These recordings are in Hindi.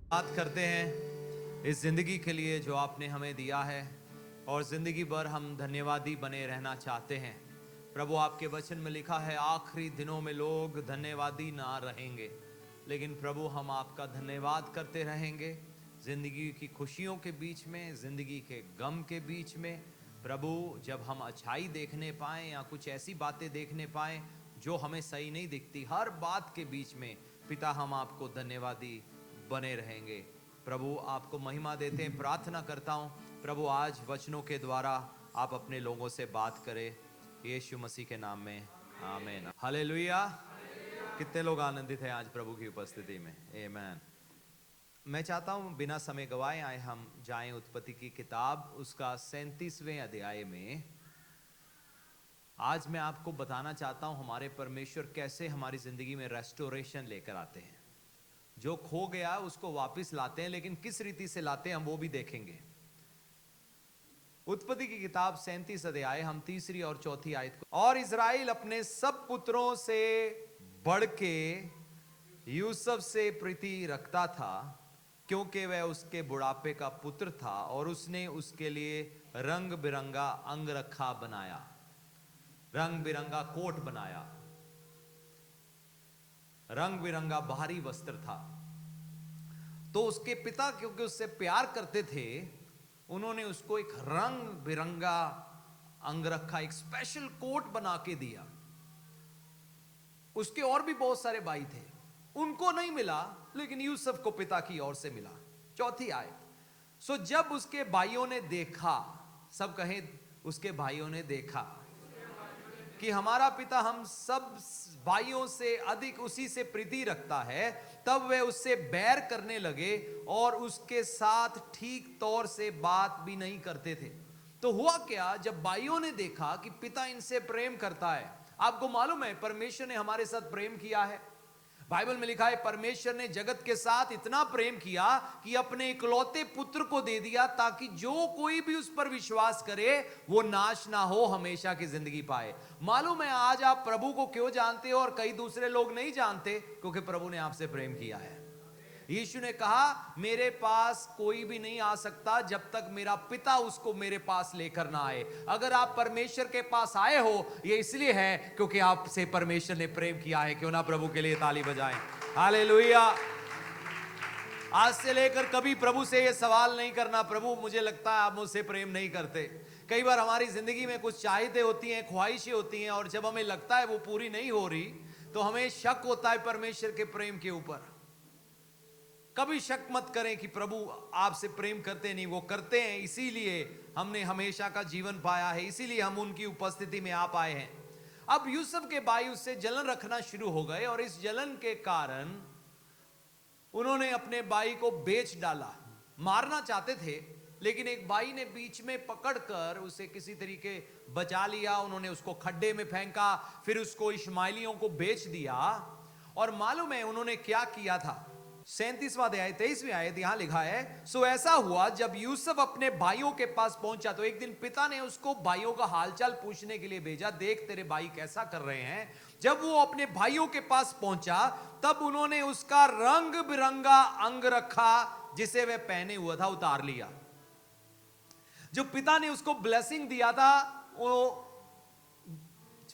बात करते हैं इस जिंदगी के लिए जो आपने हमें दिया है और जिंदगी भर हम धन्यवादी बने रहना चाहते हैं। प्रभु आपके वचन में लिखा है आखिरी दिनों में लोग धन्यवादी ना रहेंगे, लेकिन प्रभु हम आपका धन्यवाद करते रहेंगे जिंदगी की खुशियों के बीच में, जिंदगी के गम के बीच में। प्रभु जब हम अच्छाई देखने पाएं या कुछ ऐसी बातें देखने पाएं जो हमें सही नहीं दिखती, हर बात के बीच में पिता हम आपको धन्यवादी बने रहेंगे। प्रभु आपको महिमा देते हैं। प्रार्थना करता हूं प्रभु आज वचनों के द्वारा आप अपने लोगों से बात करें, यीशु मसीह के नाम में आमीन। हालेलुया। कितने लोग आनंदित हैं आज प्रभु की उपस्थिति में? आमीन। मैं चाहता हूं बिना समय गवाए आए हम जाएं उत्पत्ति की किताब उसका 37वें अध्याय में। आज मैं आपको बताना चाहता हूं हमारे परमेश्वर कैसे हमारी जिंदगी में रेस्टोरेशन लेकर आते हैं। जो खो गया उसको वापस लाते हैं, लेकिन किस रीति से लाते हैं हम वो भी देखेंगे। उत्पत्ति की किताब 37 अध्याय हम तीसरी और चौथी आयत को। और इज़राइल अपने सब पुत्रों से बढ़ के यूसुफ से प्रीति रखता था, क्योंकि वह उसके बुढ़ापे का पुत्र था, और उसने उसके लिए रंग बिरंगा अंगरखा बनाया, रंग बिरंगा कोट बनाया, रंग बिरंगा बाहरी वस्त्र था। तो उसके पिता क्योंकि उससे प्यार करते थे, उन्होंने उसको एक रंग बिरंगा अंगरखा, एक स्पेशल कोट बना के दिया। उसके और भी बहुत सारे भाई थे, उनको नहीं मिला, लेकिन यूसुफ को पिता की ओर से मिला। चौथी आयत। सो जब उसके भाइयों ने देखा, सब कहें उसके भाइयों ने देखा कि हमारा पिता हम सब भाइयों से अधिक उसी से प्रीति रखता है, तब वे उससे बैर करने लगे और उसके साथ ठीक तौर से बात भी नहीं करते थे। तो हुआ क्या, जब भाइयों ने देखा कि पिता इनसे प्रेम करता है। आपको मालूम है परमेश्वर ने हमारे साथ प्रेम किया है। बाइबल में लिखा है परमेश्वर ने जगत के साथ इतना प्रेम किया कि अपने इकलौते पुत्र को दे दिया, ताकि जो कोई भी उस पर विश्वास करे वो नाश ना हो, हमेशा की जिंदगी पाए। मालूम है आज आप प्रभु को क्यों जानते हो और कई दूसरे लोग नहीं जानते? क्योंकि प्रभु ने आपसे प्रेम किया है। यीशु ने कहा मेरे पास कोई भी नहीं आ सकता जब तक मेरा पिता उसको मेरे पास लेकर ना आए। अगर आप परमेश्वर के पास आए हो, ये इसलिए है क्योंकि आपसे परमेश्वर ने प्रेम किया है। क्यों ना प्रभु के लिए ताली बजाएं। हालेलुया। आज से लेकर कभी प्रभु से ये सवाल नहीं करना, प्रभु मुझे लगता है आप मुझसे प्रेम नहीं करते। कई बार हमारी जिंदगी में कुछ चाहते होती हैं, ख्वाहिशें होती हैं, और जब हमें लगता है वो पूरी नहीं हो रही तो हमें शक होता है परमेश्वर के प्रेम के ऊपर। कभी शक मत करें कि प्रभु आपसे प्रेम करते नहीं, वो करते हैं। इसीलिए हमने हमेशा का जीवन पाया है, इसीलिए हम उनकी उपस्थिति में आ पाए हैं। अब यूसुफ के भाई उससे जलन रखना शुरू हो गए, और इस जलन के कारण उन्होंने अपने भाई को बेच डाला। मारना चाहते थे, लेकिन एक भाई ने बीच में पकड़कर उसे किसी तरीके बचा लिया। उन्होंने उसको खड्डे में फेंका, फिर उसको इश्माइलियों को बेच दिया। और मालूम है उन्होंने क्या किया था? 37वां अध्याय 23वीं आयत यहां लिखा है, सो ऐसा हुआ जब यूसुफ अपने भाइयों के पास पहुंचा तो एक दिन पिता ने उसको भाइयों का हालचाल पूछने के लिए भेजा, देख तेरे भाई कैसा कर रहे हैं। जब वो अपने भाइयों के पास पहुंचा तब उन्होंने उसका रंग बिरंगा अंगरखा जिसे वह पहने हुआ था उतार लिया। जो पिता ने उसको ब्लेसिंग दिया था वो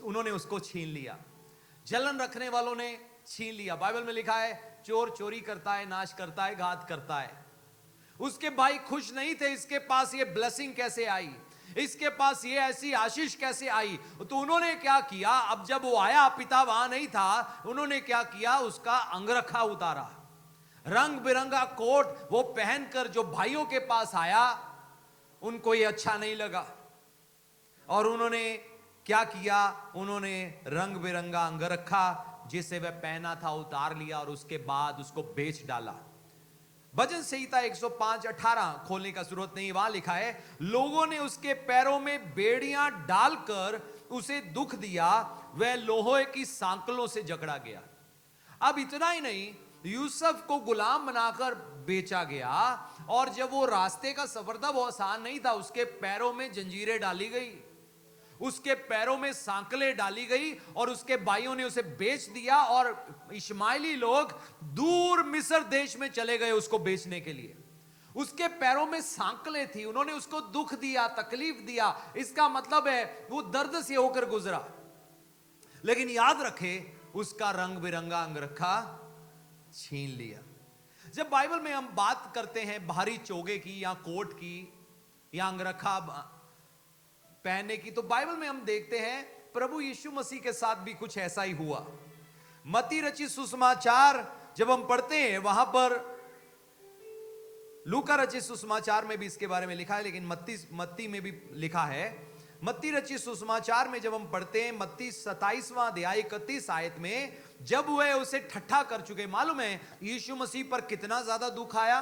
उन्होंने उसको छीन लिया। जलन रखने वालों ने छीन लिया। बाइबल में लिखा है चोर चोरी करता है, नाश करता है, घात करता है। उसके भाई खुश नहीं थे, इसके पास ये ब्लेसिंग कैसे आई, इसके पास ये ऐसी आशीष कैसे आई। तो उन्होंने क्या किया, अब जब वो आया पिता वहां नहीं था, उन्होंने क्या किया, उसका अंगरखा उतारा, रंग बिरंगा कोट वो पहनकर जो भाइयों के पास आया, उनको ये अच्छा नहीं लगा। और उन्होंने क्या किया, उन्होंने रंग बिरंगा अंगरखा जिसे वह पहना था उतार लिया और उसके बाद उसको बेच डाला। भजन संहिता 105:18 खोलने का जरूरत नहीं, वहां लिखा है लोगों ने उसके पैरों में बेड़ियां डालकर उसे दुख दिया, वह लोहे की सांकलों से जकड़ा गया। अब इतना ही नहीं, यूसुफ को गुलाम बनाकर बेचा गया, और जब वो रास्ते का सफर था वो आसान नहीं था, उसके पैरों में जंजीरें डाली गई, उसके पैरों में सांकलें डाली गई और उसके भाइयों ने उसे बेच दिया और इश्माइली लोग दूर मिस्र देश में चले गए उसको बेचने के लिए। उसके पैरों में सांकलें थी, उन्होंने उसको दुख दिया, तकलीफ दिया, इसका मतलब है वो दर्द से होकर गुजरा। लेकिन याद रखे उसका रंग बिरंगा अंगरखा छीन लिया। जब बाइबल में हम बात करते हैं बाहरी चोगे की या कोट की या अंगरखा पहनने की, तो बाइबल में हम देखते हैं प्रभु यीशु मसीह के साथ भी कुछ ऐसा ही हुआ। मत्ती रचित सुसमाचार जब हम पढ़ते हैं, वहां पर लूका रचित सुसमाचार में भी इसके बारे में लिखा है, लेकिन मत्ती में भी लिखा है। मत्ती रचित सुसमाचार में जब हम पढ़ते हैं, मत्ती 27वां अध्याय 31 आयत में, जब वह उसे ठट्ठा कर चुके, मालूम है यीशु मसीह पर कितना ज्यादा दुख आया,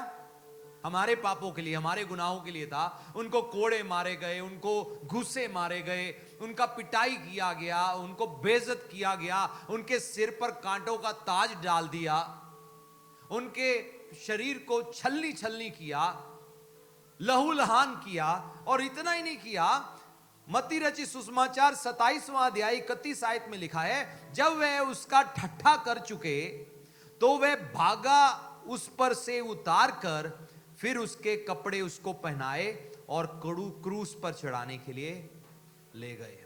हमारे पापों के लिए, हमारे गुनाहों के लिए था। उनको कोड़े मारे गए, उनको घूसे मारे गए, उनका पिटाई किया गया, उनको बेइज्जत किया गया, उनके सिर पर कांटों का ताज डाल दिया, उनके शरीर को छलनी छलनी किया, लहूलुहान किया। और इतना ही नहीं किया, मत्ती रचित सुसमाचार 27वां अध्याय 31 आयत में लिखा है, जब वह उसका ठट्ठा कर चुके तो वह भागा, उस पर से उतार कर फिर उसके कपड़े उसको पहनाए और क्रूस पर चढ़ाने के लिए ले गए।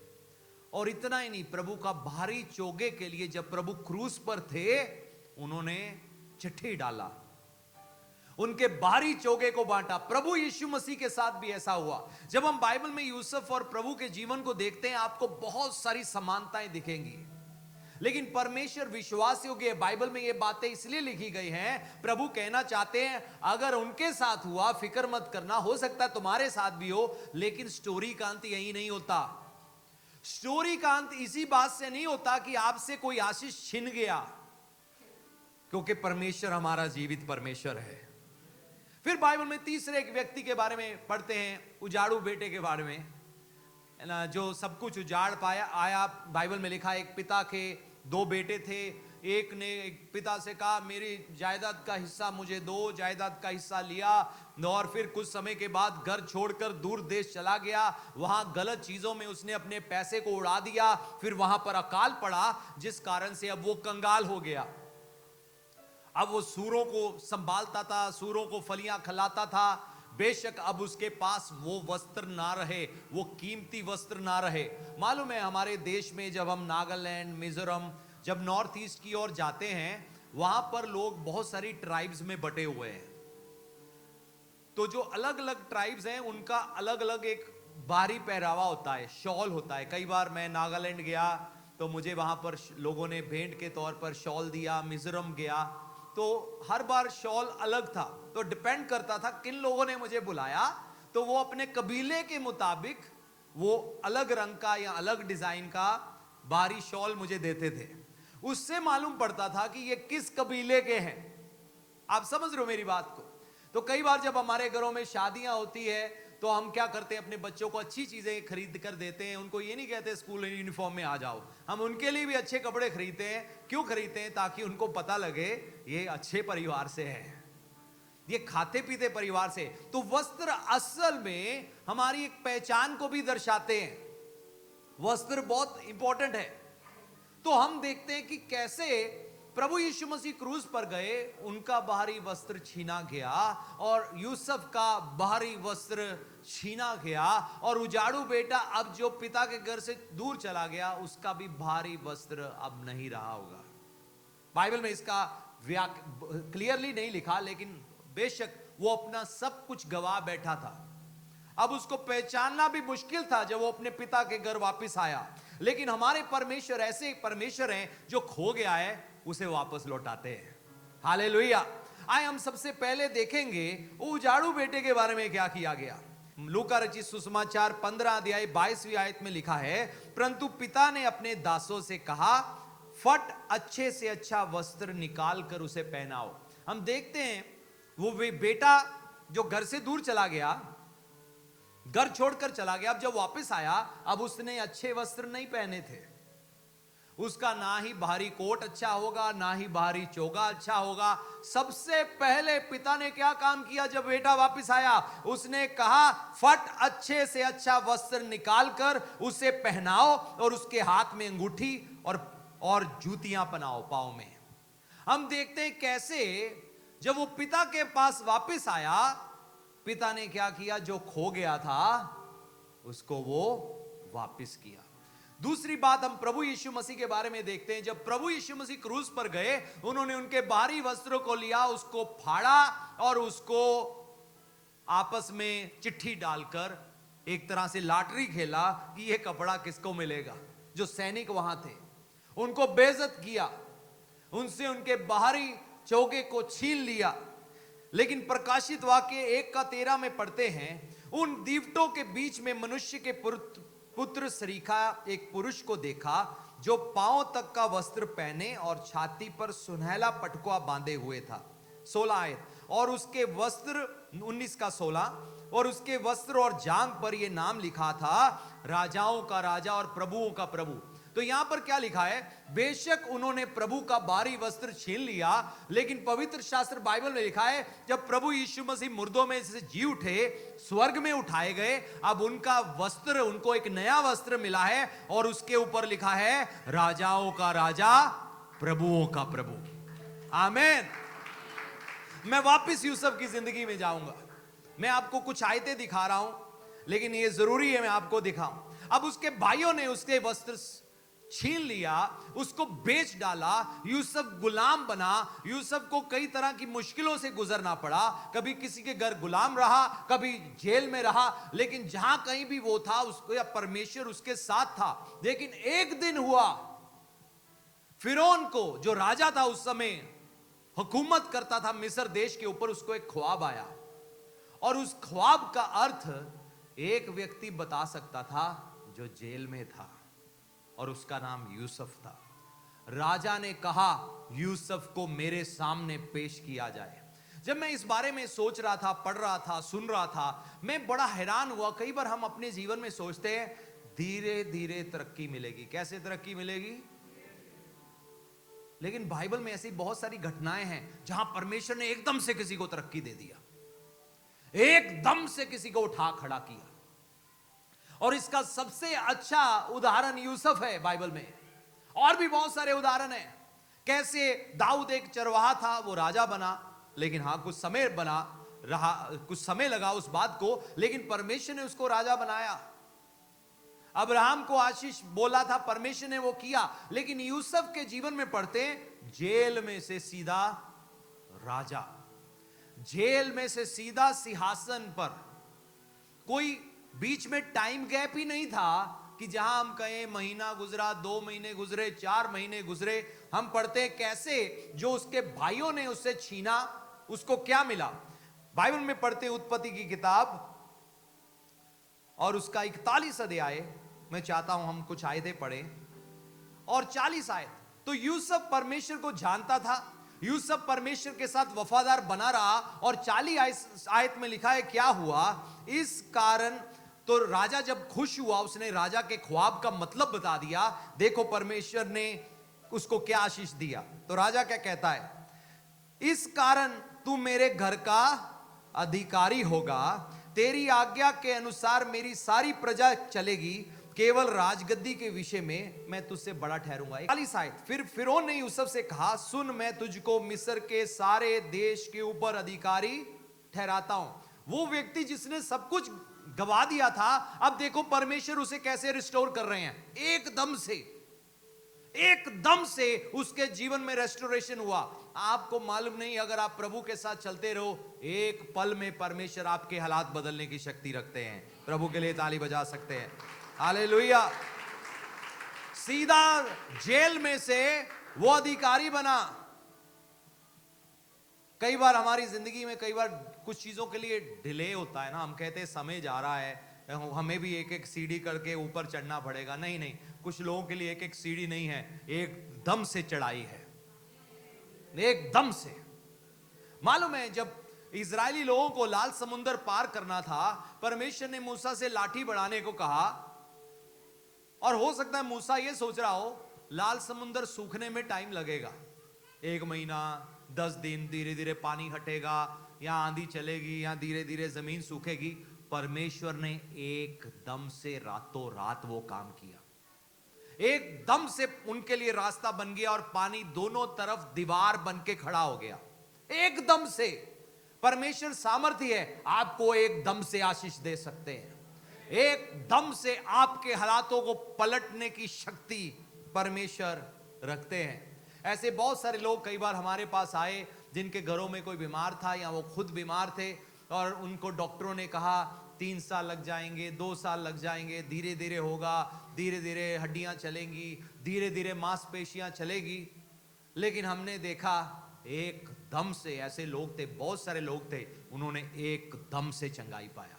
और इतना ही नहीं, प्रभु का भारी चोगे के लिए जब प्रभु क्रूस पर थे, उन्होंने चिट्ठी डाला, उनके बाहरी चोगे को बांटा। प्रभु यीशु मसीह के साथ भी ऐसा हुआ। जब हम बाइबल में यूसुफ और प्रभु के जीवन को देखते हैं, आपको बहुत सारी समानताएं दिखेंगी, लेकिन परमेश्वर विश्वास योग्य है। बाइबल में ये बातें इसलिए लिखी गई हैं, प्रभु कहना चाहते हैं अगर उनके साथ हुआ, फिक्र मत करना, हो सकता है तुम्हारे साथ भी हो। लेकिन स्टोरी का अंत यही नहीं होता। स्टोरी का अंत इसी बात से नहीं होता कि आपसे कोई आशीष छिन गया, क्योंकि परमेश्वर हमारा जीवित परमेश्वर है। फिर बाइबल में तीसरे एक व्यक्ति के बारे में पढ़ते हैं, उजाड़ू बेटे के बारे में, है ना, जो सब कुछ उजाड़ पाया आया। बाइबल में लिखा है, एक पिता के 2 बेटे थे। एक ने एक पिता से कहा मेरी जायदाद का हिस्सा मुझे दो, जायदाद का हिस्सा लिया, और फिर कुछ समय के बाद घर छोड़कर दूर देश चला गया। वहां गलत चीजों में उसने अपने पैसे को उड़ा दिया। फिर वहां पर अकाल पड़ा, जिस कारण से अब वो कंगाल हो गया। अब वो सूरों को संभालता था, सूरों को फलियां खिलाता था। बेशक अब उसके पास वो वस्त्र ना रहे, वो कीमती वस्त्र ना रहे। मालूम है हमारे देश में जब हम नागालैंड, मिजोरम, जब नॉर्थ ईस्ट की ओर जाते हैं, वहां पर लोग बहुत सारी ट्राइब्स में बटे हुए हैं। तो जो अलग अलग ट्राइब्स हैं, उनका अलग अलग एक बाहरी पहरावा होता है, शॉल होता है। कई बार मैं नागालैंड गया तो मुझे वहां पर लोगों ने भेंट के तौर पर शॉल दिया। मिजोरम गया तो हर बार शॉल अलग था। तो डिपेंड करता था किन लोगों ने मुझे बुलाया, तो वो अपने कबीले के मुताबिक वो अलग रंग का या अलग डिजाइन का बाहरी शॉल मुझे देते थे। उससे मालूम पड़ता था कि ये किस कबीले के हैं। आप समझ रहे हो मेरी बात को? तो कई बार जब हमारे घरों में शादियां होती है तो हम क्या करते हैं, अपने बच्चों को अच्छी चीजें खरीद कर देते हैं। उनको ये नहीं कहते स्कूल यूनिफॉर्म में आ जाओ, हम उनके लिए भी अच्छे कपड़े खरीदते हैं। क्यों खरीदते हैं? ताकि उनको पता लगे ये अच्छे परिवार से है, ये खाते पीते परिवार से। तो वस्त्र असल में हमारी एक पहचान को भी दर्शाते हैं। वस्त्र बहुत इंपॉर्टेंट है। तो हम देखते हैं कि कैसे प्रभु यीशु मसीह क्रूस पर गए, उनका बाहरी वस्त्र छीना गया और यूसुफ का बाहरी वस्त्र छीना गया, और उजाड़ू बेटा अब जो पिता के घर से दूर चला गया, उसका भी बाहरी वस्त्र अब नहीं रहा होगा। बाइबल में इसका क्लियरली नहीं लिखा, लेकिन बेशक वो अपना सब कुछ गवा बैठा था। अब उसको पहचानना भी मुश्किल था जब वो अपने पिता के घर वापस आया। लेकिन हमारे परमेश्वर ऐसे परमेश्वर हैं जो खो गया है उसे वापस लौटाते हैं। हालेलुया। आए हम सबसे पहले देखेंगे उजाड़ू बेटे के बारे में क्या किया गया। लूका रचित सुसमाचार 15 अध्याय 22वीं आयत में लिखा है, परंतु पिता ने अपने दासों से कहा, फट अच्छे से अच्छा वस्त्र निकाल कर उसे पहनाओ। हम देखते हैं वो बेटा जो घर से दूर चला गया, घर छोड़कर चला गया, अब जब वापस आया, अब उसने अच्छे वस्त्र नहीं पहने थे। उसका ना ही बाहरी कोट अच्छा होगा, ना ही बाहरी चोगा अच्छा होगा। सबसे पहले पिता ने क्या काम किया जब बेटा वापस आया? उसने कहा, फट अच्छे से अच्छा वस्त्र निकाल कर उसे पहनाओ और उसके हाथ में अंगूठी और जूतियां पहनाओ पांव में। हम देखते हैं कैसे जब वो पिता के पास वापस आया, पिता ने क्या किया? जो खो गया था उसको वो वापस किया। दूसरी बात हम प्रभु यीशु मसीह के बारे में देखते हैं। जब प्रभु यीशु मसीह क्रूस पर गए, उन्होंने उनके बाहरी वस्त्रों को लिया, उसको फाड़ा और उसको आपस में चिट्ठी डालकर एक तरह से लॉटरी खेला कि यह कपड़ा किसको मिलेगा। जो सैनिक वहां थे उनको बेइज्जत किया, उनसे उनके बाहरी चोगे को छीन लिया। लेकिन प्रकाशित वाक्य 1:13 में पढ़ते हैं, उन दीवटों के बीच में मनुष्य के पुत्र सरीखा एक पुरुष को देखा, जो पांव तक का वस्त्र पहने और छाती पर सुनहला पटकुआ बांधे हुए था। 16 आयत, और उसके वस्त्र 19:16, और उसके वस्त्र और जांघ पर यह नाम लिखा था, राजाओं का राजा और प्रभुओं का प्रभु। तो यहां पर क्या लिखा है? बेशक उन्होंने प्रभु का बाहरी वस्त्र छीन लिया, लेकिन पवित्र शास्त्र बाइबल में लिखा है जब प्रभु यीशु मसीह मुर्दों में से जी उठे, स्वर्ग में उठाए गए, अब उनका वस्त्र, उनको एक नया वस्त्र मिला है और उसके ऊपर लिखा है राजाओं का राजा, प्रभुओं का प्रभु। आमीन। मैं वापस यूसुफ की जिंदगी में जाऊंगा। मैं आपको कुछ आयतें दिखा रहा हूं, लेकिन यह जरूरी है मैं आपको दिखाऊं। अब उसके भाइयों ने उसके वस्त्र छीन लिया, उसको बेच डाला, यूसुफ गुलाम बना। यूसुफ को कई तरह की मुश्किलों से गुजरना पड़ा, कभी किसी के घर गुलाम रहा, कभी जेल में रहा, लेकिन जहां कहीं भी वो था उसको या परमेश्वर उसके साथ था। लेकिन एक दिन हुआ, फिरौन को, जो राजा था उस समय, हुकूमत करता था मिस्र देश के ऊपर, उसको एक ख्वाब आया और उस ख्वाब का अर्थ एक व्यक्ति बता सकता था जो जेल में था और उसका नाम यूसुफ था। राजा ने कहा यूसुफ को मेरे सामने पेश किया जाए। जब मैं इस बारे में सोच रहा था, पढ़ रहा था, सुन रहा था, मैं बड़ा हैरान हुआ। कई बार हम अपने जीवन में सोचते हैं धीरे धीरे तरक्की मिलेगी। कैसे तरक्की मिलेगी? लेकिन बाइबल में ऐसी बहुत सारी घटनाएं हैं जहां परमेश्वर ने एकदम से किसी को तरक्की दे दिया, एकदम से किसी को उठा खड़ा किया। और इसका सबसे अच्छा उदाहरण यूसुफ है बाइबल में। और भी बहुत सारे उदाहरण हैं, कैसे दाऊद एक चरवाहा था, वो राजा बना, लेकिन हां कुछ समय बना रहा, कुछ समय लगा उस बात को, लेकिन परमेश्वर ने उसको राजा बनाया। अब्राहम को आशीष बोला था, परमेश्वर ने वो किया। लेकिन यूसुफ के जीवन में पढ़ते हैं, जेल में से सीधा राजा, जेल में से सीधा सिंहासन पर। कोई बीच में टाइम गैप ही नहीं था कि जहां हम कहें महीना गुजरा, 2 महीने गुजरे, 4 महीने गुजरे। हम पढ़ते हैं कैसे जो उसके भाइयों ने उससे छीना, उसको क्या मिला। बाइबल में पढ़ते हैं उत्पत्ति की किताब और उसका 41 अध्याय। मैं चाहता हूं हम कुछ आयतें पढ़ें और 40 आयत। तो यूसुफ परमेश्वर को जानता था, यूसुफ परमेश्वर के साथ वफादार बना रहा। और 40 आयत में लिखा है क्या हुआ, इस कारण तो राजा जब खुश हुआ, उसने राजा के ख्वाब का मतलब बता दिया। देखो परमेश्वर ने उसको क्या आशीष दिया। तो राजा क्या कहता है, इस कारण तू मेरे घर का अधिकारी होगा, तेरी आज्ञा के अनुसार मेरी सारी प्रजा चलेगी, केवल राजगद्दी के विषय में मैं तुझसे बड़ा ठहरूंगा। 41 आयत, फिर फिरौन ने यूसुफ से कहा, सुन मैं तुझको मिस्र के सारे देश के ऊपर अधिकारी ठहराता हूं। वो व्यक्ति जिसने सब कुछ गवा दिया था, अब देखो परमेश्वर उसे कैसे रिस्टोर कर रहे हैं। एकदम से उसके जीवन में रेस्टोरेशन हुआ। आपको मालूम नहीं, अगर आप प्रभु के साथ चलते रहो, एक पल में परमेश्वर आपके हालात बदलने की शक्ति रखते हैं। प्रभु के लिए ताली बजा सकते हैं। हालेलुया। सीधा जेल में से वो अधिकारी बना। कई बार हमारी जिंदगी में, कई बार कुछ चीजों के लिए डिले होता है ना, हम कहते हैं समय जा रहा है, हमें भी एक एक सीढ़ी करके ऊपर चढ़ना पड़ेगा। नहीं नहीं, कुछ लोगों के लिए एक एक सीढ़ी नहीं है, एकदम से चढ़ाई है, एकदम से। मालूम है जब इजरायली लोगों को लाल समुंदर पार करना था, परमेश्वर ने मूसा से लाठी बढ़ाने को कहा। और हो सकता है मूसा ये सोच रहा हो लाल समुंदर सूखने में टाइम लगेगा, 1 महीना 10 दिन, धीरे धीरे पानी हटेगा, या आंधी चलेगी, या धीरे धीरे जमीन सूखेगी। परमेश्वर ने एकदम से रातों रात वो काम किया, एकदम से उनके लिए रास्ता बन गया और पानी दोनों तरफ दीवार बन के खड़ा हो गया, एकदम से। परमेश्वर सामर्थ्य है, आपको एकदम से आशीष दे सकते हैं, एकदम से आपके हालातों को पलटने की शक्ति परमेश्वर रखते हैं। ऐसे बहुत सारे लोग कई बार हमारे पास आए जिनके घरों में कोई बीमार था या वो खुद बीमार थे, और उनको डॉक्टरों ने कहा 3 साल लग जाएंगे, 2 साल लग जाएंगे, धीरे धीरे होगा, धीरे धीरे हड्डियां चलेंगी, धीरे धीरे मांसपेशियां चलेगी। लेकिन हमने देखा एकदम से, ऐसे लोग थे, बहुत सारे लोग थे, उन्होंने एकदम से चंगाई पाया।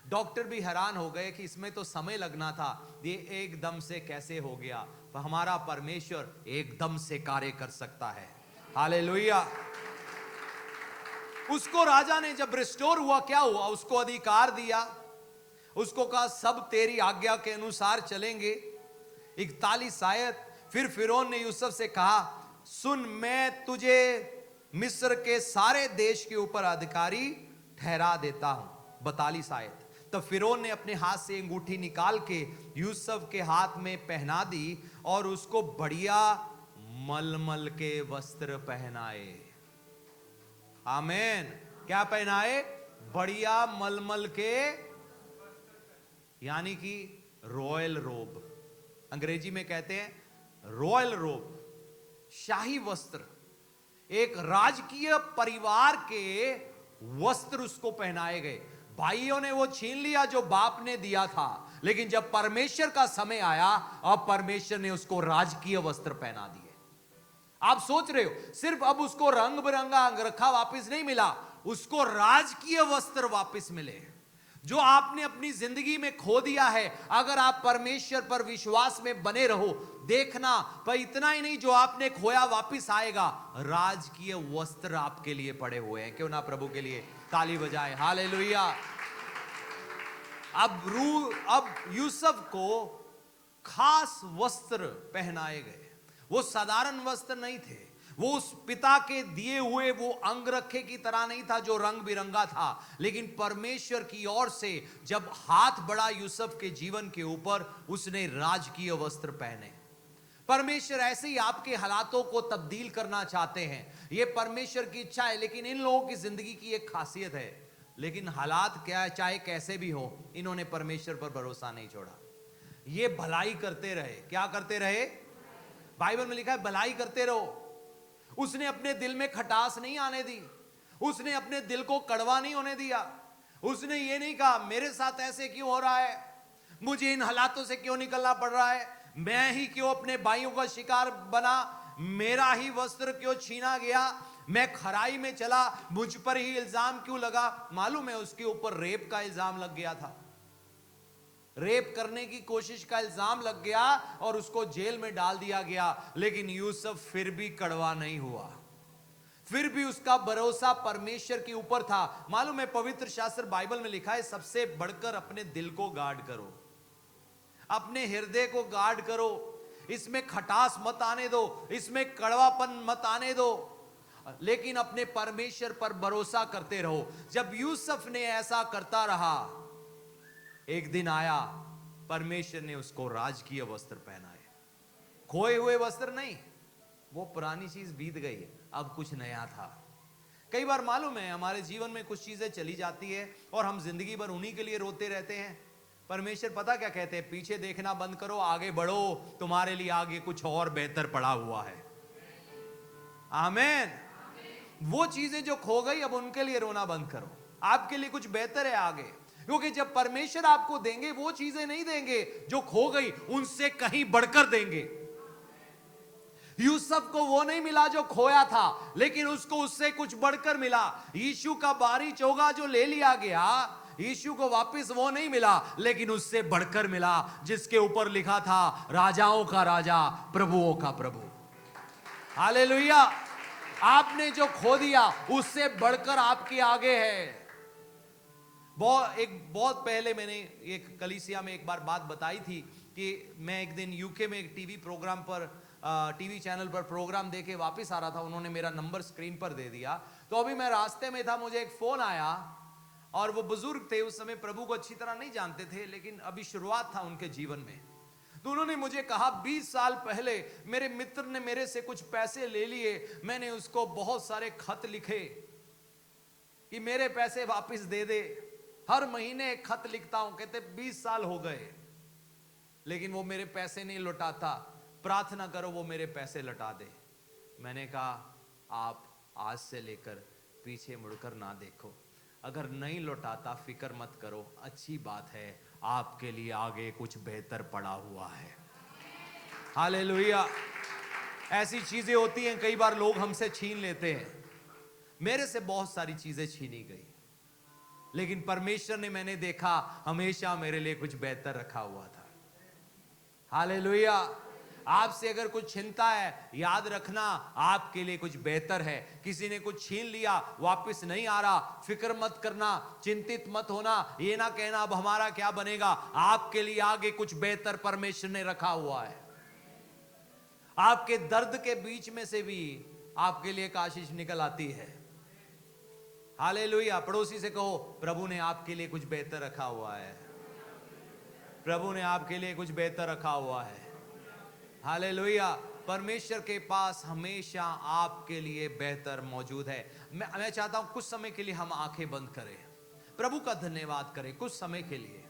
डॉक्टर भी हैरान हो गए कि इसमें तो समय लगना था, ये एकदम से कैसे हो गया। पर हमारा परमेश्वर एकदम से कार्य कर सकता है। हालेलुया। उसको राजा ने जब रिस्टोर हुआ, क्या हुआ, उसको अधिकार दिया, उसको कहा सब तेरी आज्ञा के अनुसार चलेंगे। 41 आयत, फिर फिरौन ने यूसुफ से कहा, सुन, मैं तुझे मिस्र के सारे देश के ऊपर अधिकारी ठहरा देता हूं। 42 आयत, तब फिरौन ने अपने हाथ से अंगूठी निकाल के यूसुफ के हाथ में पहना दी और उसको बढ़िया मलमल के वस्त्र पहनाए। आमीन। क्या पहनाए? बढ़िया मलमल के, यानी कि रॉयल रोब, अंग्रेजी में कहते हैं रॉयल रोब, शाही वस्त्र। एक राजकीय परिवार के वस्त्र उसको पहनाए गए। भाइयों ने वो छीन लिया जो बाप ने दिया था, लेकिन जब परमेश्वर का समय आया, अब परमेश्वर ने उसको राजकीय वस्त्र पहना दिए। आप सोच रहे हो, सिर्फ अब उसको रंग बिरंगा अंगरखा वापस नहीं मिला, उसको राजकीय वस्त्र वापस मिले। जो आपने अपनी जिंदगी में खो दिया है, अगर आप परमेश्वर पर विश्वास में बने रहो, देखना, पर इतना ही नहीं, जो आपने खोया वापस आएगा। राजकीय वस्त्र आपके लिए पड़े हुए हैं। क्यों ना प्रभु के लिए ताली बजाए। हालेलुया। अब यूसुफ को खास वस्त्र पहनाए गए। वो साधारण वस्त्र नहीं थे, वो उस पिता के दिए हुए वो अंगरखे की तरह नहीं था जो रंग बिरंगा था, लेकिन परमेश्वर की ओर से जब हाथ बढ़ा यूसुफ के जीवन के ऊपर, उसने राजकीय वस्त्र पहने। परमेश्वर ऐसे ही आपके हालातों को तब्दील करना चाहते हैं, ये परमेश्वर की इच्छा है। लेकिन इन लोगों की जिंदगी की एक खासियत है, लेकिन हालात क्या है, चाहे कैसे भी हो, इन्होंने परमेश्वर पर भरोसा नहीं छोड़ा। ये भलाई करते रहे। क्या करते रहे? बाइबल में लिखा है भलाई करते रहो। उसने अपने दिल में खटास नहीं आने दी, उसने अपने दिल को कड़वा नहीं होने दिया। उसने ये नहीं कहा मेरे साथ ऐसे क्यों हो रहा है, मुझे इन हालातों से क्यों निकलना पड़ रहा है, मैं ही क्यों अपने भाइयों का शिकार बना, मेरा ही वस्त्र क्यों छीना गया, मैं खराई में चला, मुझ पर ही इल्जाम क्यों लगा। मालूम है उसके ऊपर रेप का इल्जाम लग गया था, रेप करने की कोशिश का इल्जाम लग गया और उसको जेल में डाल दिया गया। लेकिन यूसुफ फिर भी कड़वा नहीं हुआ, फिर भी उसका भरोसा परमेश्वर के ऊपर था। मालूम है पवित्र शास्त्र बाइबल में लिखा है, सबसे बढ़कर अपने दिल को गार्ड करो, अपने हृदय को गार्ड करो, इसमें खटास मत आने दो, इसमें कड़वापन मत आने दो, लेकिन अपने परमेश्वर पर भरोसा करते रहो। जब यूसुफ ने ऐसा करता रहा, एक दिन आया, परमेश्वर ने उसको राजकीय वस्त्र पहनाए। खोए हुए वस्त्र नहीं, वो पुरानी चीज बीत गई, अब कुछ नया था। कई बार मालूम है हमारे जीवन में कुछ चीजें चली जाती है और हम जिंदगी भर उन्हीं के लिए रोते रहते हैं। परमेश्वर पता क्या कहते हैं? पीछे देखना बंद करो, आगे बढ़ो, तुम्हारे लिए आगे कुछ और बेहतर पड़ा हुआ है। आमीन। वो चीजें जो खो गई, अब उनके लिए रोना बंद करो, आपके लिए कुछ बेहतर है आगे। क्योंकि जब परमेश्वर आपको देंगे, वो चीजें नहीं देंगे जो खो गई, उनसे कहीं बढ़कर देंगे। यूसुफ को वो नहीं मिला जो खोया था, लेकिन उसको उससे कुछ बढ़कर मिला। यीशु का बारी चोगा जो ले लिया गया, यीशु को वापस वो नहीं मिला, लेकिन उससे बढ़कर मिला, जिसके ऊपर लिखा था राजाओं का राजा, प्रभुओं का प्रभु। हालेलुया। आपने जो खो दिया, उससे बढ़कर आपके आगे है। बहुत पहले मैंने एक कलीसिया में एक बार बात बताई थी कि मैं एक दिन यूके में एक टीवी प्रोग्राम पर टीवी चैनल पर प्रोग्राम देके वापस आ रहा था, उन्होंने मेरा नंबर स्क्रीन पर दे दिया। तो अभी मैं रास्ते में था, मुझे एक फोन आया और वो बुजुर्ग थे, उस समय प्रभु को अच्छी तरह नहीं जानते थे, लेकिन अभी शुरुआत था उनके जीवन में। तो उन्होंने मुझे कहा 20 साल पहले मेरे मित्र ने मेरे से कुछ पैसे ले लिए, मैंने उसको बहुत सारे खत लिखे कि मेरे पैसे वापस दे दे। हर महीने एक खत लिखता हूं, कहते 20 साल हो गए लेकिन वो मेरे पैसे नहीं लौटाता, प्रार्थना करो वो मेरे पैसे लौटा दे। मैंने कहा आप आज से लेकर पीछे मुड़कर ना देखो, अगर नहीं लौटाता फिक्र मत करो, अच्छी बात है, आपके लिए आगे कुछ बेहतर पड़ा हुआ है। हालेलुया। ऐसी चीजें होती हैं, कई बार लोग हमसे छीन लेते हैं। मेरे से बहुत सारी चीजें छीनी गई, लेकिन परमेश्वर ने, मैंने देखा, हमेशा मेरे लिए कुछ बेहतर रखा हुआ था। हालेलुया। आपसे अगर कुछ छिनता है, याद रखना आपके लिए कुछ बेहतर है। किसी ने कुछ छीन लिया, वापस नहीं आ रहा, फिक्र मत करना, चिंतित मत होना, ये ना कहना अब हमारा क्या बनेगा। आपके लिए आगे कुछ बेहतर परमेश्वर ने रखा हुआ है। आपके दर्द के बीच में से भी आपके लिए एक आशीष निकल आती है। हालेलुया। पड़ोसी से कहो प्रभु ने आपके लिए कुछ बेहतर रखा हुआ है, प्रभु ने आपके लिए कुछ बेहतर रखा हुआ है। हालेलुया। परमेश्वर के पास हमेशा आपके लिए बेहतर मौजूद है। मैं चाहता हूं कुछ समय के लिए हम आंखें बंद करें, प्रभु का धन्यवाद करें कुछ समय के लिए,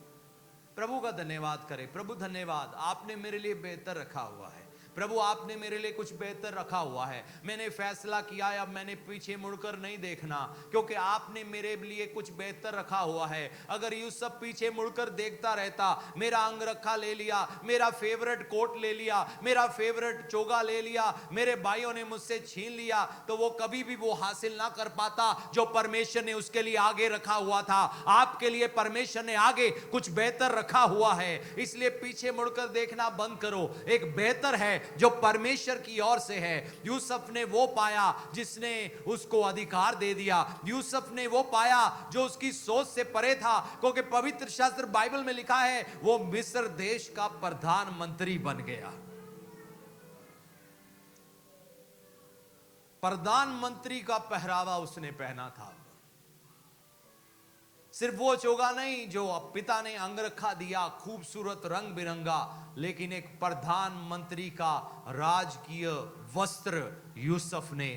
प्रभु का धन्यवाद करें। प्रभु धन्यवाद, आपने मेरे लिए बेहतर रखा हुआ है। प्रभु आपने मेरे लिए कुछ बेहतर रखा हुआ है। मैंने फैसला किया है, अब मैंने पीछे मुड़कर नहीं देखना, क्योंकि आपने मेरे लिए कुछ बेहतर रखा हुआ है। अगर यूसुफ पीछे मुड़कर देखता रहता, मेरा अंगरखा ले लिया, मेरा फेवरेट कोट ले लिया, मेरा फेवरेट चोगा ले लिया, मेरे भाइयों ने मुझसे छीन लिया, तो वो कभी भी वो हासिल ना कर पाता जो परमेश्वर ने उसके लिए आगे रखा हुआ था। आपके लिए परमेश्वर ने आगे कुछ बेहतर रखा हुआ है, इसलिए पीछे मुड़कर देखना बंद करो। एक बेहतर है जो परमेश्वर की ओर से है। यूसुफ ने वो पाया जिसने उसको अधिकार दे दिया। यूसुफ ने वो पाया जो उसकी सोच से परे था, क्योंकि पवित्र शास्त्र बाइबल में लिखा है वो मिस्र देश का प्रधानमंत्री बन गया। प्रधानमंत्री का पहरावा उसने पहना था। सिर्फ वो चोगा नहीं जो पिता ने अंगरखा दिया, खूबसूरत रंग बिरंगा, लेकिन एक प्रधानमंत्री का राजकीय वस्त्र यूसुफ ने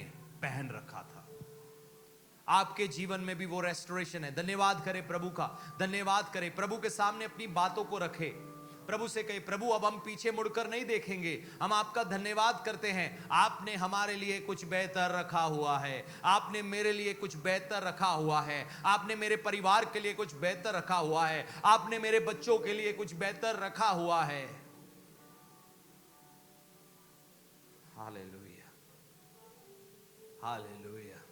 पहन रखा था। आपके जीवन में भी वो रेस्टोरेशन है। धन्यवाद करें प्रभु का, धन्यवाद करें, प्रभु के सामने अपनी बातों को रखें, प्रभु से कहे प्रभु अब हम पीछे मुड़कर नहीं देखेंगे, हम आपका धन्यवाद करते हैं, आपने हमारे लिए कुछ बेहतर रखा हुआ है, आपने मेरे लिए कुछ बेहतर रखा हुआ है, आपने मेरे परिवार के लिए कुछ बेहतर रखा हुआ है, आपने मेरे बच्चों के लिए कुछ बेहतर रखा हुआ है। Hallelujah, hallelujah,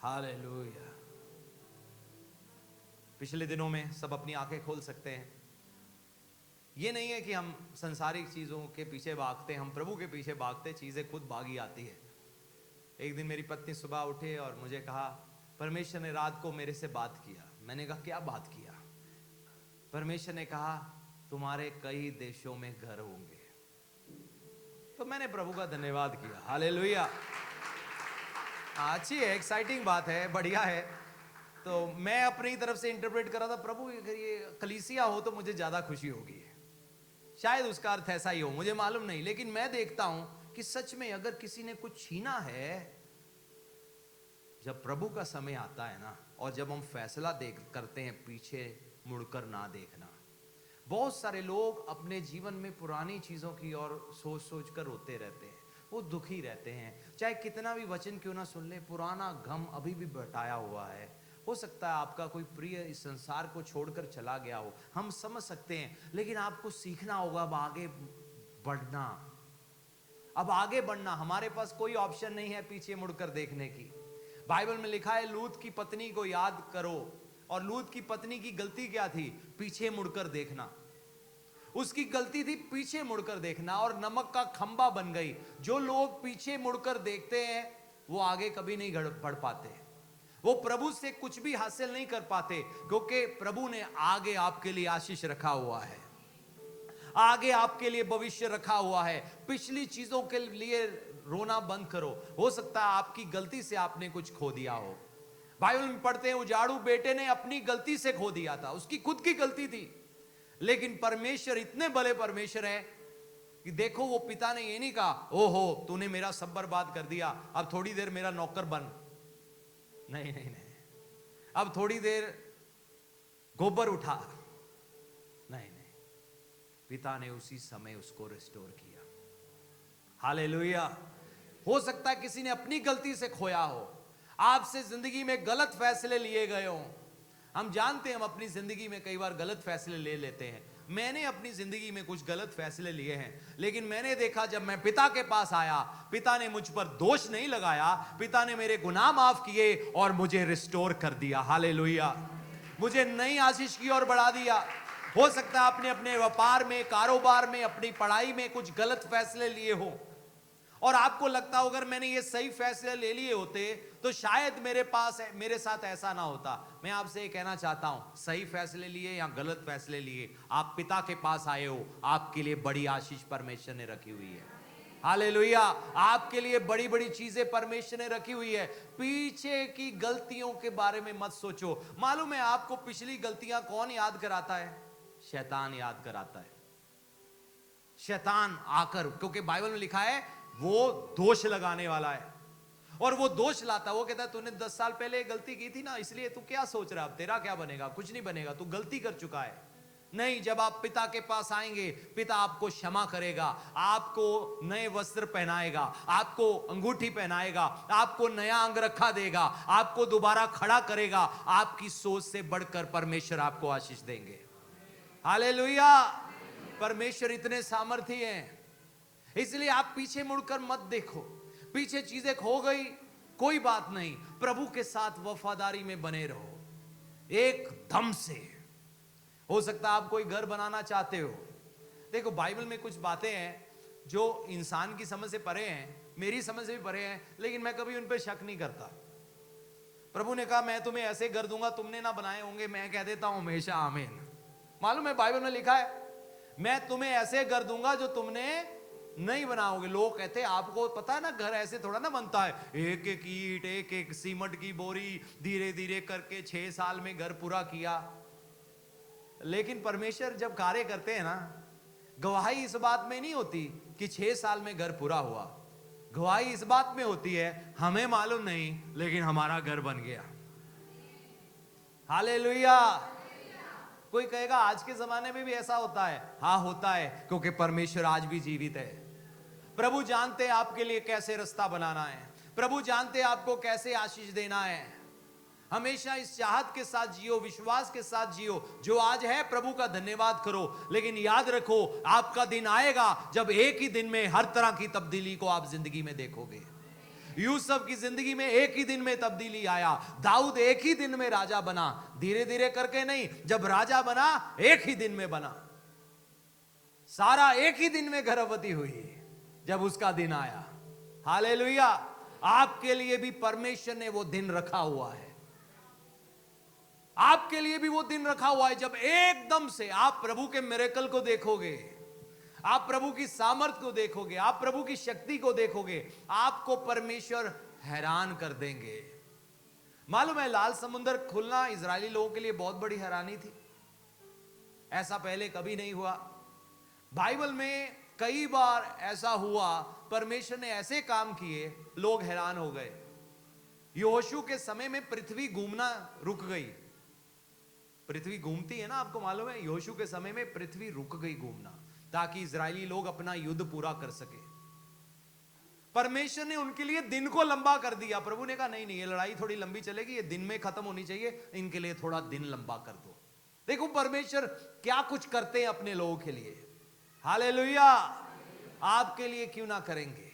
hallelujah. पिछले दिनों में सब अपनी आंखें खोल सकते हैं। ये नहीं है कि हम संसारिक चीजों के पीछे भागते, हम प्रभु के पीछे भागते, चीजें खुद भागी आती है। एक दिन मेरी पत्नी सुबह उठे और मुझे कहा परमेश्वर ने रात को मेरे से बात किया। मैंने कहा क्या बात किया? परमेश्वर ने कहा तुम्हारे कई देशों में घर होंगे। तो मैंने प्रभु का धन्यवाद किया। हालेलुया। अच्छी है, एक्साइटिंग बात है, बढ़िया है। तो मैं अपनी तरफ से इंटरप्रेट कर रहा था, प्रभु अगर ये कलीसिया हो तो मुझे ज्यादा खुशी होगी। शायद उसका अर्थ ऐसा ही हो, मुझे मालूम नहीं, लेकिन मैं देखता हूं कि सच में अगर किसी ने कुछ छीना है, जब प्रभु का समय आता है ना, और जब हम फैसला करते हैं पीछे मुड़कर ना देखना। बहुत सारे लोग अपने जीवन में पुरानी चीजों की ओर सोच सोच कर रोते रहते हैं, वो दुखी रहते हैं, चाहे कितना भी वचन क्यों ना सुन ले, पुराना गम अभी भी बटाया हुआ है। हो सकता है आपका कोई प्रिय इस संसार को छोड़कर चला गया हो, हम समझ सकते हैं, लेकिन आपको सीखना होगा अब आगे बढ़ना। अब आगे बढ़ना, हमारे पास कोई ऑप्शन नहीं है पीछे मुड़कर देखने की। बाइबल में लिखा है लूत की पत्नी को याद करो, और लूत की पत्नी की गलती क्या थी? पीछे मुड़कर देखना। उसकी गलती थी पीछे मुड़कर देखना, और नमक का खंबा बन गई। जो लोग पीछे मुड़कर देखते हैं वो आगे कभी नहीं बढ़ पाते, वो प्रभु से कुछ भी हासिल नहीं कर पाते, क्योंकि प्रभु ने आगे आपके लिए आशीष रखा हुआ है। आगे आपके लिए भविष्य रखा हुआ है। पिछली चीजों के लिए रोना बंद करो। हो सकता है आपकी गलती से आपने कुछ खो दिया हो। बाइबल में पढ़ते हैं उजाड़ू बेटे ने अपनी गलती से खो दिया था, उसकी खुद की गलती थी। लेकिन परमेश्वर इतने बड़े परमेश्वर है कि देखो, वो पिता ने ये नहीं कहा ओहो तूने मेरा सब बर्बाद कर दिया, अब थोड़ी देर मेरा नौकर बन। नहीं नहीं नहीं, अब थोड़ी देर गोबर उठा। नहीं नहीं, पिता ने उसी समय उसको रिस्टोर किया। हालेलुया। हो सकता है किसी ने अपनी गलती से खोया हो, आपसे जिंदगी में गलत फैसले लिए गए हो। हम जानते हैं हम अपनी जिंदगी में कई बार गलत फैसले ले लेते हैं। मैंने अपनी जिंदगी में कुछ गलत फैसले लिए हैं, लेकिन मैंने देखा जब मैं पिता के पास आया, पिता ने मुझ पर दोष नहीं लगाया, पिता ने मेरे गुनाह माफ किए और मुझे रिस्टोर कर दिया। हालेलुया। मुझे नई आशीष की ओर बढ़ा दिया। हो सकता है आपने अपने व्यापार में, कारोबार में, अपनी पढ़ाई में कुछ गलत फैसले लिए हो और आपको लगता हो अगर मैंने ये सही फैसले ले लिए होते तो शायद मेरे साथ ऐसा ना होता। मैं आपसे ये कहना चाहता हूं, सही फैसले लिए या गलत फैसले लिए, आप पिता के पास आए हो, आपके लिए बड़ी आशीष परमेश्वर ने रखी हुई है। हालेलुया। आपके लिए बड़ी बड़ी चीजें परमेश्वर ने रखी हुई है। पीछे की गलतियों के बारे में मत सोचो। मालूम है आपको पिछली गलतियां कौन याद कराता है? शैतान याद कराता है। शैतान आकर, क्योंकि बाइबल में लिखा है वो दोष लगाने वाला है और वो दोष लाता है। वो कहता है तूने 10 साल पहले गलती की थी ना, इसलिए तू क्या सोच रहा है, अब तेरा क्या बनेगा? कुछ नहीं बनेगा, तू गलती कर चुका है। नहीं, जब आप पिता के पास आएंगे, पिता आपको क्षमा करेगा, आपको नए वस्त्र पहनाएगा, आपको अंगूठी पहनाएगा, आपको नया अंगरखा देगा, आपको दोबारा खड़ा करेगा। आपकी सोच से बढ़कर परमेश्वर आपको आशीष देंगे। हालेलुया। परमेश्वर इतने सामर्थी हैं, इसलिए आप पीछे मुड़कर मत देखो। पीछे चीजें खो गई, कोई बात नहीं, प्रभु के साथ वफादारी में बने रहो एकदम से। हो सकता है आप कोई घर बनाना चाहते हो। देखो, बाइबल में कुछ बातें हैं जो इंसान की समझ से परे हैं, मेरी समझ से भी परे हैं, लेकिन मैं कभी उन पर शक नहीं करता। प्रभु ने कहा मैं तुम्हें ऐसे घर दूंगा तुमने ना बनाए होंगे, मैं कह देता हूं हमेशा आमीन। मालूम है बाइबल में लिखा है मैं तुम्हें ऐसे घर दूंगा जो तुमने नहीं बनाओगे। लोग कहते हैं आपको पता है ना घर ऐसे थोड़ा ना बनता है, एक एक ईंट, एक एक सीमेंट की बोरी, धीरे धीरे करके 6 साल में घर पूरा किया। लेकिन परमेश्वर जब कार्य करते हैं ना, गवाही इस बात में नहीं होती कि 6 साल में घर पूरा हुआ। गवाही इस बात में होती है हमें मालूम नहीं लेकिन हमारा घर बन गया। हालेलुया। कोई कहेगा आज के जमाने में भी ऐसा होता है। हाँ होता है, क्योंकि परमेश्वर आज भी जीवित है। प्रभु जानते हैं आपके लिए कैसे रास्ता बनाना है, प्रभु जानते हैं आपको कैसे आशीष देना है। हमेशा इस चाहत के साथ जियो, विश्वास के साथ जियो। जो आज है प्रभु का धन्यवाद करो, लेकिन याद रखो आपका दिन आएगा जब एक ही दिन में हर तरह की तब्दीली को आप जिंदगी में देखोगे। यूसुफ की जिंदगी में एक ही दिन में तब्दीली आया, दाऊद एक ही दिन में राजा बना, धीरे धीरे करके नहीं, जब राजा बना एक ही दिन में बना। सारा एक ही दिन में गर्भवती हुई जब उसका दिन आया। हालेलुया। आपके लिए भी परमेश्वर ने वो दिन रखा हुआ है, आपके लिए भी वो दिन रखा हुआ है जब एकदम से आप प्रभु के मिरेकल को देखोगे, आप प्रभु की सामर्थ को देखोगे, आप प्रभु की शक्ति को देखोगे, आपको परमेश्वर हैरान कर देंगे। मालूम है लाल समुद्र खुलना इजरायली लोगों के लिए बहुत बड़ी हैरानी थी। ऐसा पहले कभी नहीं हुआ। बाइबल में कई बार ऐसा हुआ, परमेश्वर ने ऐसे काम किए, लोग हैरान हो गए। यहोशू के समय में पृथ्वी घूमना रुक गई। पृथ्वी घूमती है ना, आपको मालूम है। यहोशू के समय में पृथ्वी रुक गई घूमना, ताकि इजरायली लोग अपना युद्ध पूरा कर सके। परमेश्वर ने उनके लिए दिन को लंबा कर दिया। प्रभु ने कहा नहीं नहीं, ये लड़ाई थोड़ी लंबी चलेगी, ये दिन में खत्म होनी चाहिए, इनके लिए थोड़ा दिन लंबा कर दो। देखो परमेश्वर क्या कुछ करते हैं अपने लोगों के लिए। हालेलुया। आपके लिए क्यों ना करेंगे।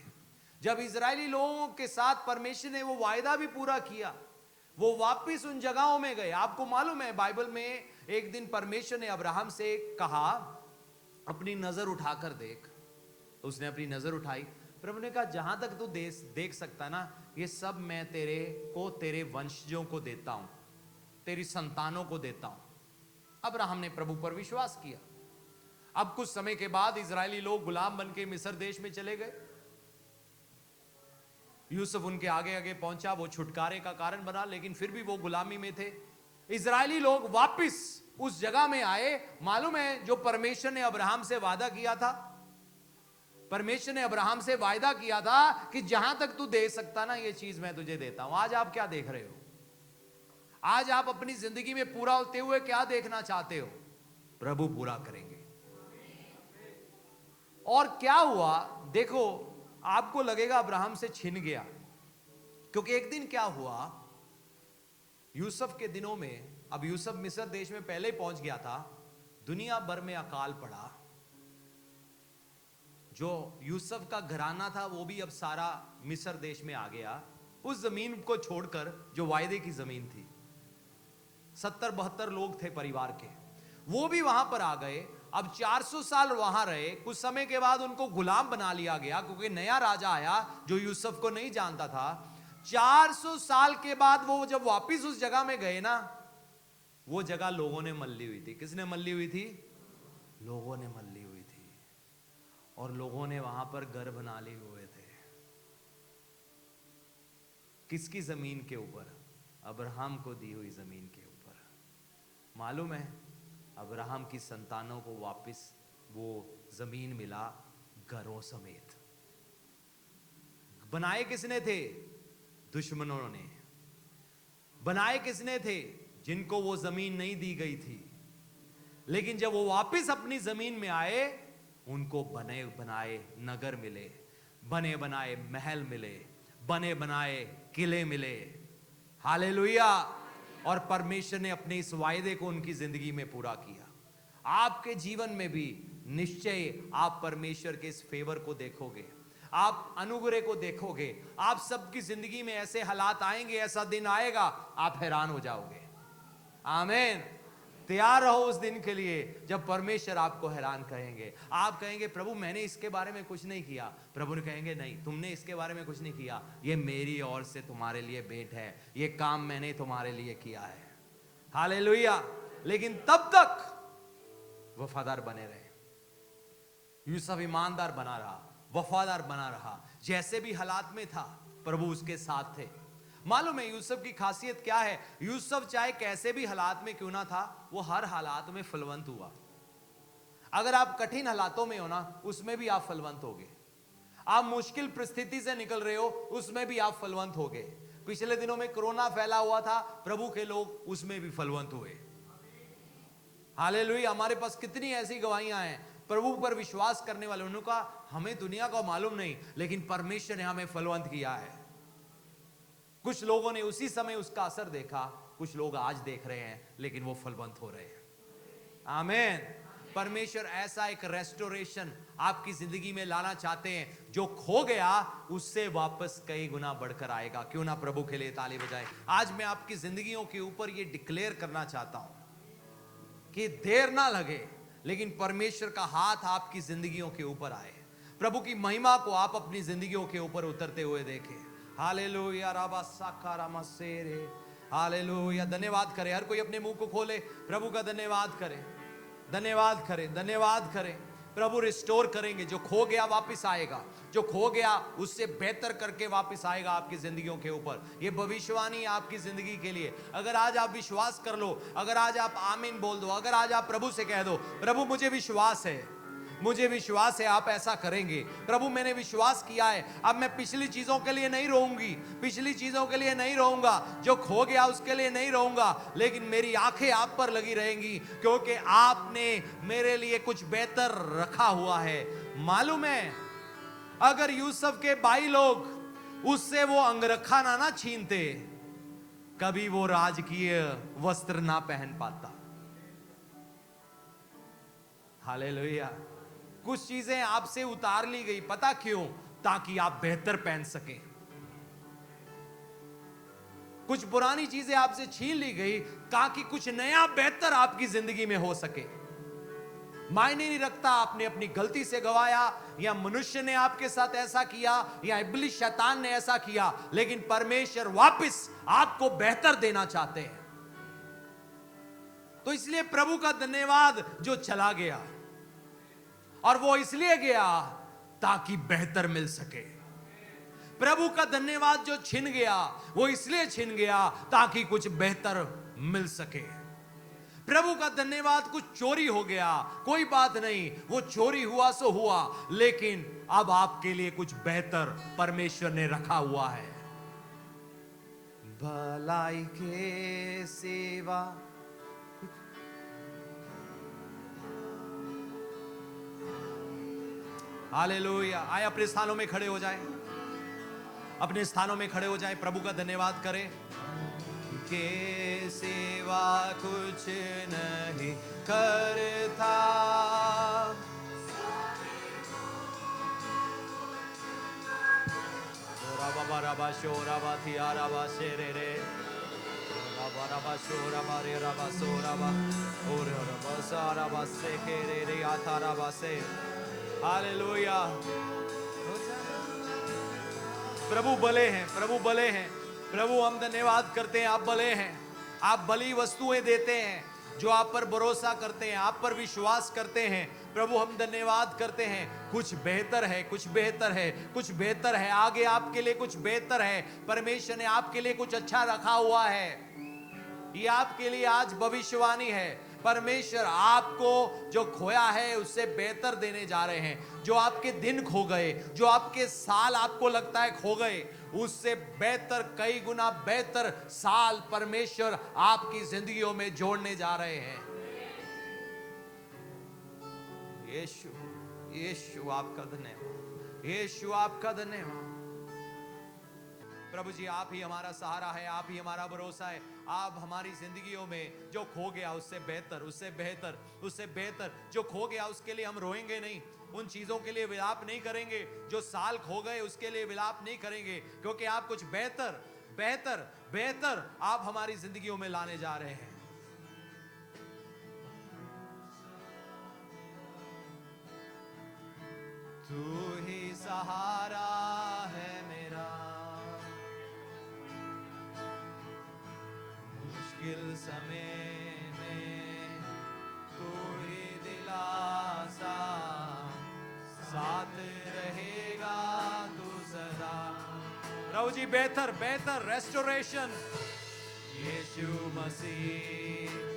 जब इजरायली लोगों के साथ परमेश्वर ने वो वायदा भी पूरा किया, वो वापिस उन जगहों में गए। आपको मालूम है बाइबल में एक दिन परमेश्वर ने अब्राहम से कहा अपनी नजर उठाकर देख। तो उसने अपनी नजर उठाई। प्रभु ने कहा जहां तक तू देख सकता ना, ये सब मैं तेरे वंशजों को देता हूं, तेरी संतानों को देता हूं। अब्राहम ने प्रभु पर विश्वास किया। अब कुछ समय के बाद इजरायली लोग गुलाम बन के मिस्र देश में चले गए। यूसुफ उनके आगे आगे पहुंचा, वो छुटकारे का कारण बना, लेकिन फिर भी वो गुलामी में थे। इजरायली लोग वापस उस जगह में आए। मालूम है, जो परमेश्वर ने अब्राहम से वादा किया था, परमेश्वर ने अब्राहम से वायदा किया था कि जहां तक तू दे सकता ना, ये चीज मैं तुझे देता हूं। आज आप क्या देख रहे हो? आज आप अपनी जिंदगी में पूरा होते हुए क्या देखना चाहते हो? प्रभु पूरा करेंगे। और क्या हुआ देखो, आपको लगेगा अब्राहम से छिन गया, क्योंकि एक दिन क्या हुआ, यूसुफ के दिनों में, अब यूसुफ मिस्र देश में पहले ही पहुंच गया था, दुनिया भर में अकाल पड़ा। जो यूसुफ का घराना था वो भी अब सारा मिस्र देश में आ गया, उस जमीन को छोड़कर जो वायदे की जमीन थी। 70-72 लोग थे परिवार के, वो भी वहां पर आ गए। अब 400 साल वहां रहे। कुछ समय के बाद उनको गुलाम बना लिया गया, क्योंकि नया राजा आया जो यूसुफ को नहीं जानता था। 400 साल के बाद वो जब वापिस उस जगह में गए ना, वो जगह लोगों ने मल्ली हुई थी। किसने मल्ली हुई थी? लोगों ने मल्ली हुई थी। और लोगों ने वहां पर घर बना लिए हुए थे। किसकी जमीन के ऊपर? अब्राहम को दी हुई जमीन के ऊपर। मालूम है, अब्राहम की संतानों को वापस वो जमीन मिला, घरों समेत। बनाए किसने थे? दुश्मनों ने। बनाए किसने थे? जिनको वो जमीन नहीं दी गई थी। लेकिन जब वो वापस अपनी जमीन में आए, उनको बने बनाए नगर मिले, बने बनाए महल मिले, बने बनाए किले मिले। हालेलुया। और परमेश्वर ने अपने इस वायदे को उनकी जिंदगी में पूरा किया। आपके जीवन में भी निश्चय आप परमेश्वर के इस फेवर को देखोगे, आप अनुग्रह को देखोगे। आप सबकी जिंदगी में ऐसे हालात आएंगे, ऐसा दिन आएगा, आप हैरान हो जाओगे। आमीन। तैयार रहो उस दिन के लिए जब परमेश्वर आपको हैरान करेंगे। आप कहेंगे प्रभु मैंने इसके बारे में कुछ नहीं किया। प्रभु ने कहेंगे नहीं, तुमने इसके बारे में कुछ नहीं किया, ये मेरी ओर से तुम्हारे लिए भेंट है, ये काम मैंने तुम्हारे लिए किया है। हालेलुया। लेकिन तब तक वफादार बने रहे। यूसुफ ईमानदार बना रहा, वफादार बना रहा। जैसे भी हालात में था, प्रभु उसके साथ थे। मालूम है यूसुफ की खासियत क्या है? यूसुफ चाहे कैसे भी हालात में क्यों ना था, वो हर हालात में फलवंत हुआ। अगर आप कठिन हालातों में हो ना, उसमें भी आप फलवंत होगे। आप मुश्किल परिस्थिति से निकल रहे हो, उसमें भी आप फलवंत होगे। पिछले दिनों में कोरोना फैला हुआ था, प्रभु के लोग उसमें भी फलवंत हुए। हालेलुया। हमारे पास कितनी ऐसी गवाहियां हैं, प्रभु पर विश्वास करने वाले, उन्होंने कहा हमें दुनिया का मालूम नहीं, लेकिन परमेश्वर ने हमें फलवंत किया है। कुछ लोगों ने उसी समय उसका असर देखा, कुछ लोग आज देख रहे हैं, लेकिन वो फलवंत हो रहे हैं। आमीन। परमेश्वर ऐसा एक रेस्टोरेशन आपकी जिंदगी में लाना चाहते हैं, जो खो गया उससे वापस कई गुना बढ़कर आएगा। क्यों ना प्रभु के लिए ताली बजाए। आज मैं आपकी जिंदगियों के ऊपर ये डिक्लेयर करना चाहता हूं कि देर ना लगे, लेकिन परमेश्वर का हाथ आपकी जिंदगियों के ऊपर आए। प्रभु की महिमा को आप अपनी जिंदगियों के ऊपर उतरते हुए देखें। हालेलुया। राबा साकारा मसेरे। हालेलुया। धन्यवाद करें। हर कोई अपने मुंह को खोले, प्रभु का धन्यवाद करें, धन्यवाद करें, धन्यवाद करें। प्रभु रिस्टोर करेंगे। जो खो गया वापस आएगा, जो खो गया उससे बेहतर करके वापस आएगा आपकी जिंदगियों के ऊपर। ये भविष्यवाणी आपकी जिंदगी के लिए। अगर आज आप विश्वास कर लो, अगर आज आप आमीन बोल दो, अगर आज आप प्रभु से कह दो प्रभु मुझे विश्वास है, मुझे विश्वास है आप ऐसा करेंगे। प्रभु मैंने विश्वास किया है, अब मैं पिछली चीजों के लिए नहीं रोऊंगी, पिछली चीजों के लिए नहीं रोऊंगा, जो खो गया उसके लिए नहीं रोऊंगा, लेकिन मेरी आंखें आप पर लगी रहेंगी, क्योंकि आपने मेरे लिए कुछ बेहतर रखा हुआ है। मालूम है, अगर यूसुफ के भाई लोग उससे वो अंगरखा ना छीनते, कभी वो राजकीय वस्त्र ना पहन पाता। हालेलुया। कुछ चीजें आपसे उतार ली गई, पता क्यों? ताकि आप बेहतर पहन सकें। कुछ पुरानी चीजें आपसे छीन ली गई ताकि कुछ नया बेहतर आपकी जिंदगी में हो सके। मायने नहीं रखता आपने अपनी गलती से गवाया, या मनुष्य ने आपके साथ ऐसा किया, या इब्लिस शैतान ने ऐसा किया, लेकिन परमेश्वर वापस आपको बेहतर देना चाहते हैं। तो इसलिए प्रभु का धन्यवाद जो चला गया, और वो इसलिए गया ताकि बेहतर मिल सके। प्रभु का धन्यवाद जो छिन गया वो इसलिए छिन गया ताकि कुछ बेहतर मिल सके। प्रभु का धन्यवाद कुछ चोरी हो गया, कोई बात नहीं, वो चोरी हुआ सो हुआ, लेकिन अब आपके लिए कुछ बेहतर परमेश्वर ने रखा हुआ है। भलाई के सेवा हालेलुया। आए अपने स्थानों में खड़े हो जाएं, अपने स्थानों में खड़े हो जाएं, प्रभु का धन्यवाद करें। के सेवा कुछ नहीं करता, रबा रबा शोरबा थिया रबा शेरे रे, रबा रबा शोरबा रे रबा सोरबा और रबा सारबा से के रे आता रबा से। हालेलुया। प्रभु भले हैं, प्रभु भले हैं। प्रभु हम धन्यवाद करते हैं, आप भले हैं। आप भली वस्तुएं देते हैं, जो आप पर भरोसा करते हैं, आप पर विश्वास करते हैं। प्रभु हम धन्यवाद करते हैं। कुछ बेहतर है, कुछ बेहतर है, कुछ बेहतर है, आगे आपके लिए कुछ बेहतर है। परमेश्वर ने आपके लिए कुछ अच्छा रखा हुआ है। ये आपके लिए आज भविष्यवाणी है। परमेश्वर आपको जो खोया है उससे बेहतर देने जा रहे हैं। जो आपके दिन खो गए, जो आपके साल आपको लगता है खो गए, उससे बेहतर, कई गुना बेहतर साल परमेश्वर आपकी जिंदगियों में जोड़ने जा रहे हैं। यीशु, यीशु आपका धन्यवाद, यीशु आपका धन्यवाद। प्रभु जी आप ही हमारा सहारा है, आप ही हमारा भरोसा है। आप हमारी जिंदगियों में जो खो गया उससे बेहतर, उससे बेहतर, उससे बेहतर जो खो गया उसके लिए हम रोएंगे नहीं, उन चीजों के लिए विलाप नहीं करेंगे। जो साल खो गए उसके लिए विलाप नहीं करेंगे, क्योंकि आप कुछ बेहतर बेहतर बेहतर आप हमारी जिंदगियों में लाने जा रहे हैं। तू ही सहारा है मेरा, मुश्किल समय में तू ही दिलासा, साथ रहेगा तू सदा। प्रभु जी बेहतर बेहतर रेस्टोरेशन, यीशु मसीह